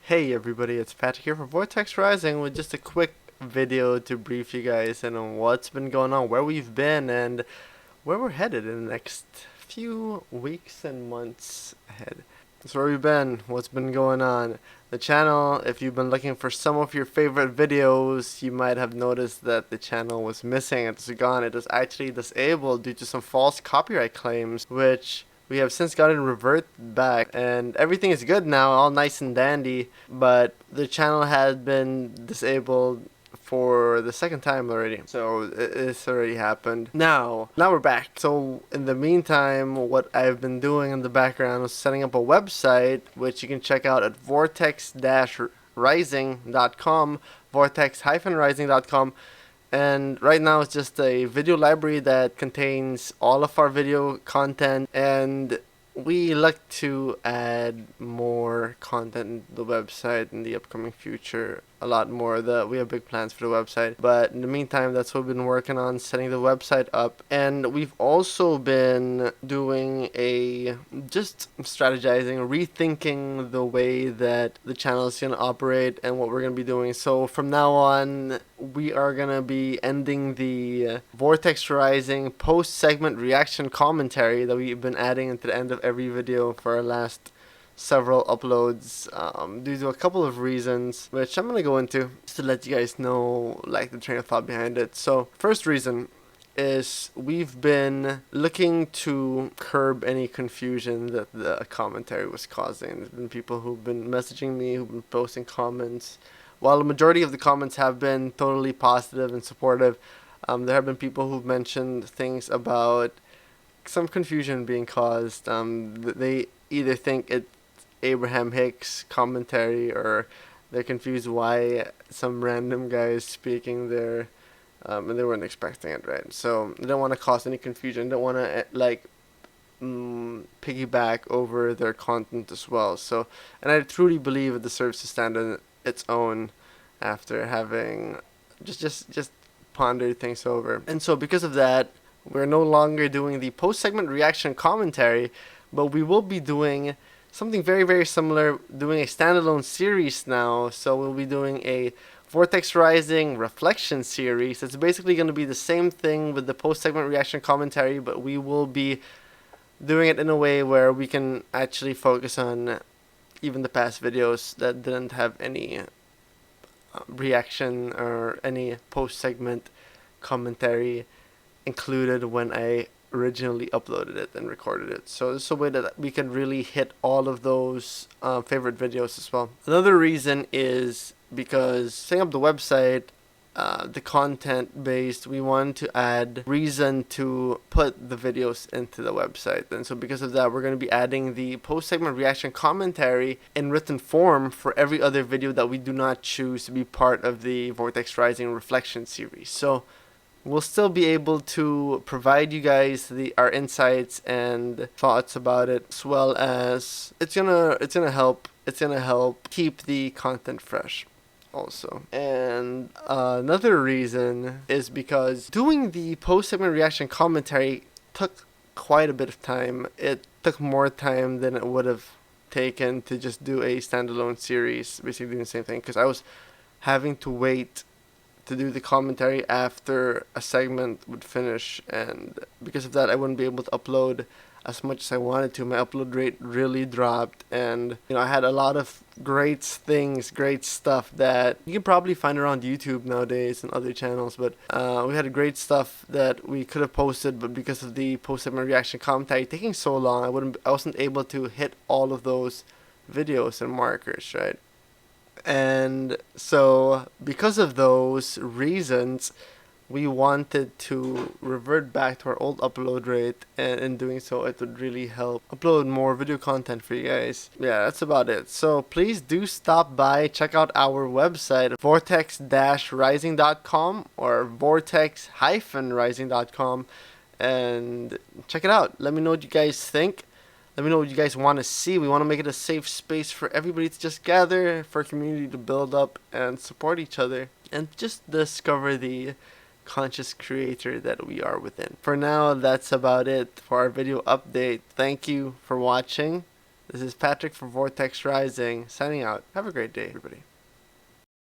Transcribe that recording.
Hey everybody, it's Patrick here from Vortex Rising with just a quick video to brief you guys in on what's been going on, where we've been, and where we're headed in the next few weeks and months ahead. So where we've been, what's been going on. The channel, if you've been looking for some of your favorite videos, you might have noticed that the channel was missing. It's gone. It was actually disabled due to some false copyright claims, which we have since gotten revert back, and everything is good now, all nice and dandy, but the channel had been disabled for the second time already. So it's already happened. Now we're back. So in the meantime, what I've been doing in the background is setting up a website, which you can check out at vortex-rising.com, vortex-rising.com. And right now it's just a video library that contains all of our video content, and we look to add more content to the website in the upcoming future. A lot more. We have big plans for the website, but in the meantime, that's what we've been working on, setting the website up. And we've also been doing just strategizing, rethinking the way that the channel is going to operate and what we're going to be doing. So from now on, we are going to be ending the Vortex Rising post-segment reaction commentary that we've been adding into the end of every video for our last several uploads, due to a couple of reasons, which I'm gonna go into just to let you guys know like the train of thought behind it. So first reason is we've been looking to curb any confusion that the commentary was causing. There's been people who've been messaging me, who've been posting comments. While the majority of the comments have been totally positive and supportive, there have been people who've mentioned things about some confusion being caused. They either think it's Abraham-Hicks commentary, or they're confused why some random guy is speaking there, and they weren't expecting it, right? So they don't want to cause any confusion. They don't want to piggyback over their content as well. So, and I truly believe it deserves to stand on its own after having just pondered things over. And so because of that, we're no longer doing the post-segment reaction commentary, but we will be doing something very, very similar, doing a standalone series now. So we'll be doing a Vortex Rising Reflection Series. It's basically going to be the same thing with the post-segment reaction commentary, but we will be doing it in a way where we can actually focus on even the past videos that didn't have any reaction or any post-segment commentary included when I originally uploaded it and recorded it. So this is a way that we can really hit all of those favorite videos as well. Another reason is because setting up the website, the content based, we want to add reason to put the videos into the website. And so because of that, we're going to be adding the post-segment reaction commentary in written form for every other video that we do not choose to be part of the Vortex Rising Reflection Series. So we'll still be able to provide you guys our insights and thoughts about it, as well as it's gonna help keep the content fresh also. And another reason is because doing the post-segment reaction commentary took quite a bit of time. It took more time than it would have taken to just do a standalone series, basically doing the same thing, because I was having to wait to do the commentary after a segment would finish, and because of that I wouldn't be able to upload as much as I wanted to. My upload rate really dropped, and I had a lot of great stuff that you can probably find around YouTube nowadays and other channels, but we had great stuff that we could have posted, but because of the post-segment reaction commentary taking so long, I wasn't able to hit all of those videos and markers, right? And so because of those reasons, we wanted to revert back to our old upload rate, and in doing so it would really help upload more video content for you guys. Yeah, that's about it. So please do stop by, check out our website, vortex-rising.com or vortex-rising.com, and check it out. Let me know what you guys think. Let me know what you guys want to see. We want to make it a safe space for everybody to just gather, for a community to build up and support each other, and just discover the conscious creator that we are within. For now, that's about it for our video update. Thank you for watching, This is Patrick from Vortex Rising, signing out. Have a great day, everybody.